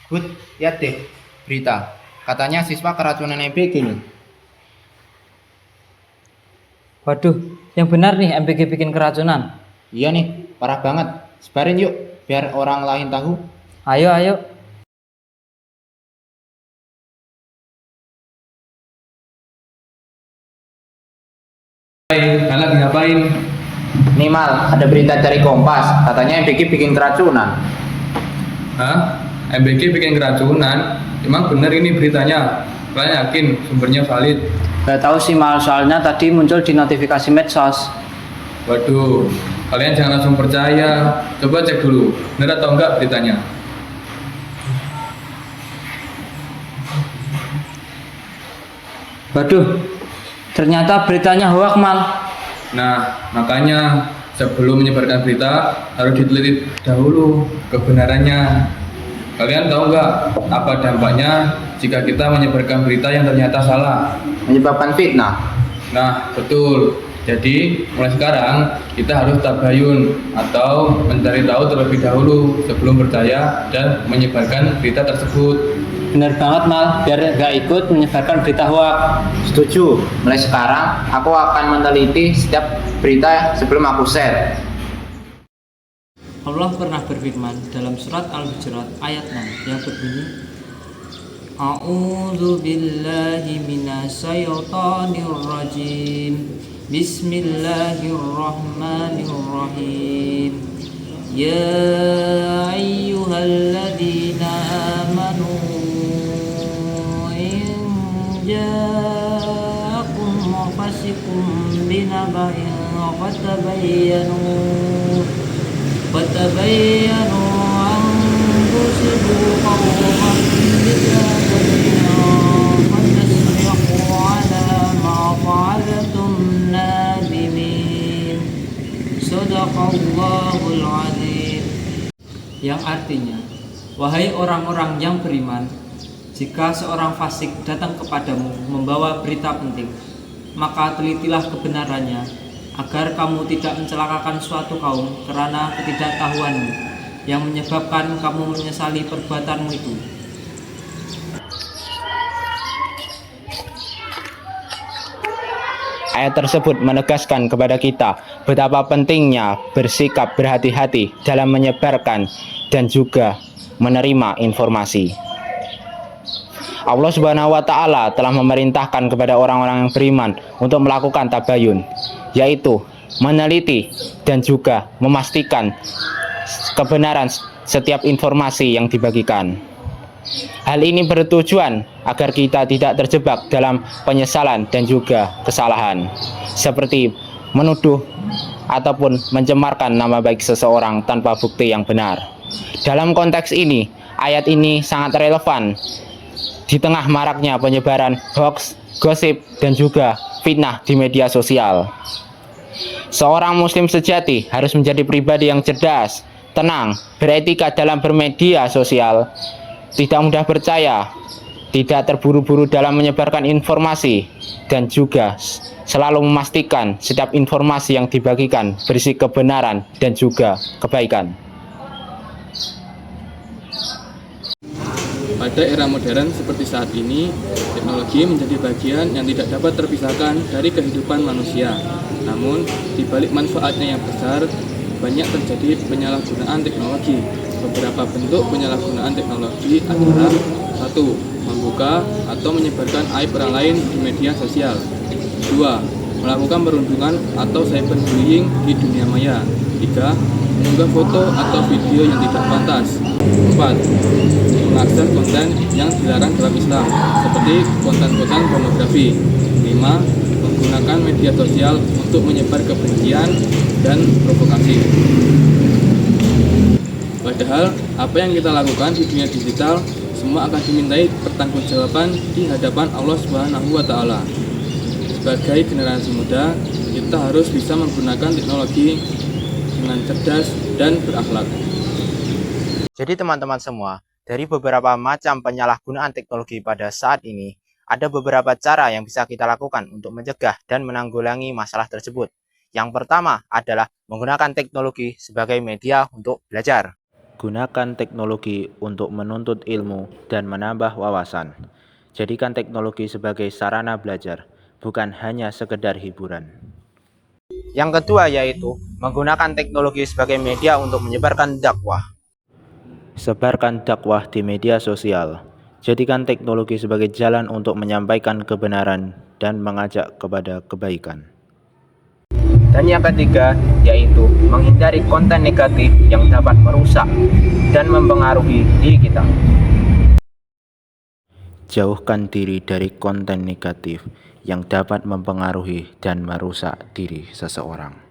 Bud, lihat deh berita. Katanya siswa keracunan MBG nih. Waduh, yang benar nih MBG bikin keracunan. Iya nih, parah banget. Sebarin yuk, biar orang lain tahu. Ayo, ayo. Hai, kalian lagi ngapain? Nih Mal, ada berita dari Kompas. Katanya MBG bikin keracunan. Hah? MBG bikin keracunan? Emang bener ini beritanya? Kalian yakin sumbernya valid? Gak tahu sih Mal, soalnya tadi muncul di notifikasi medsos. Waduh, kalian jangan langsung percaya. Coba cek dulu, bener atau enggak beritanya. Waduh, ternyata beritanya hoak Mal. Nah, makanya sebelum menyebarkan berita harus diteliti dahulu kebenarannya. Kalian tahu nggak apa dampaknya jika kita menyebarkan berita yang ternyata salah? Menyebabkan fitnah. Nah, betul. Jadi, mulai sekarang kita harus tabayun atau mencari tahu terlebih dahulu sebelum percaya dan menyebarkan berita tersebut. Bener banget Mal, biar gak ikut menyebarkan berita hoak. Setuju. Mulai sekarang aku akan meneliti setiap berita sebelum aku share. Allah pernah berfirman dalam surat Al-Hujurat ayat 6 yang berbunyi A'udzu billahi minasyaitonir rajim. Bismillahirrahmanirrahim. Ya ayyuhalladzina amanu in ja'akum fasiqun binaba'in فتبينوا أن تصيبوا قوما بجهالة فتصبحوا على ما فعلتم نادمين. Sadaqallahul Azim. Yang artinya, wahai orang-orang yang beriman, jika seorang fasik datang kepadamu membawa berita penting, maka telitilah kebenarannya agar kamu tidak mencelakakan suatu kaum karena ketidaktahuanmu yang menyebabkan kamu menyesali perbuatanmu itu. Ayat tersebut menegaskan kepada kita betapa pentingnya bersikap berhati-hati dalam menyebarkan dan juga menerima informasi. Allah Subhanahu wa Ta'ala telah memerintahkan kepada orang-orang yang beriman untuk melakukan tabayun, yaitu meneliti dan juga memastikan kebenaran setiap informasi yang dibagikan. Hal ini bertujuan agar kita tidak terjebak dalam penyesalan dan juga kesalahan, seperti menuduh ataupun mencemarkan nama baik seseorang tanpa bukti yang benar. Dalam konteks ini, ayat ini sangat relevan di tengah maraknya penyebaran hoax, gosip, dan juga fitnah di media sosial. Seorang muslim sejati harus menjadi pribadi yang cerdas, tenang, beretika dalam bermedia sosial, tidak mudah percaya, tidak terburu-buru dalam menyebarkan informasi, dan juga selalu memastikan setiap informasi yang dibagikan berisi kebenaran dan juga kebaikan. Pada era modern seperti saat ini, teknologi menjadi bagian yang tidak dapat terpisahkan dari kehidupan manusia. Namun, di balik manfaatnya yang besar, banyak terjadi penyalahgunaan teknologi. Beberapa bentuk penyalahgunaan teknologi adalah 1. Membuka atau menyebarkan aib orang lain di media sosial. 2. Melakukan perundungan atau cyberbullying di dunia maya. 3. Mengunggah foto atau video yang tidak pantas. 4. Mengakses konten yang dilarang dalam Islam, seperti konten-konten pornografi. 5. Menggunakan media sosial untuk menyebar kebencian dan provokasi. Padahal, apa yang kita lakukan di dunia digital semua akan dimintai pertanggungjawaban di hadapan Allah Subhanahu wa Ta'ala. Sebagai generasi muda, kita harus bisa menggunakan teknologi dengan cerdas dan berakhlak. Jadi teman-teman semua, dari beberapa macam penyalahgunaan teknologi pada saat ini, ada beberapa cara yang bisa kita lakukan untuk mencegah dan menanggulangi masalah tersebut. Yang pertama adalah menggunakan teknologi sebagai media untuk belajar. Gunakan teknologi untuk menuntut ilmu dan menambah wawasan. Jadikan teknologi sebagai sarana belajar, bukan hanya sekedar hiburan. Yang kedua yaitu menggunakan teknologi sebagai media untuk menyebarkan dakwah. Sebarkan dakwah di media sosial. Jadikan teknologi sebagai jalan untuk menyampaikan kebenaran dan mengajak kepada kebaikan. Dan yang ketiga yaitu menghindari konten negatif yang dapat merusak dan mempengaruhi diri kita. Jauhkan diri dari konten negatif yang dapat mempengaruhi dan merusak diri seseorang.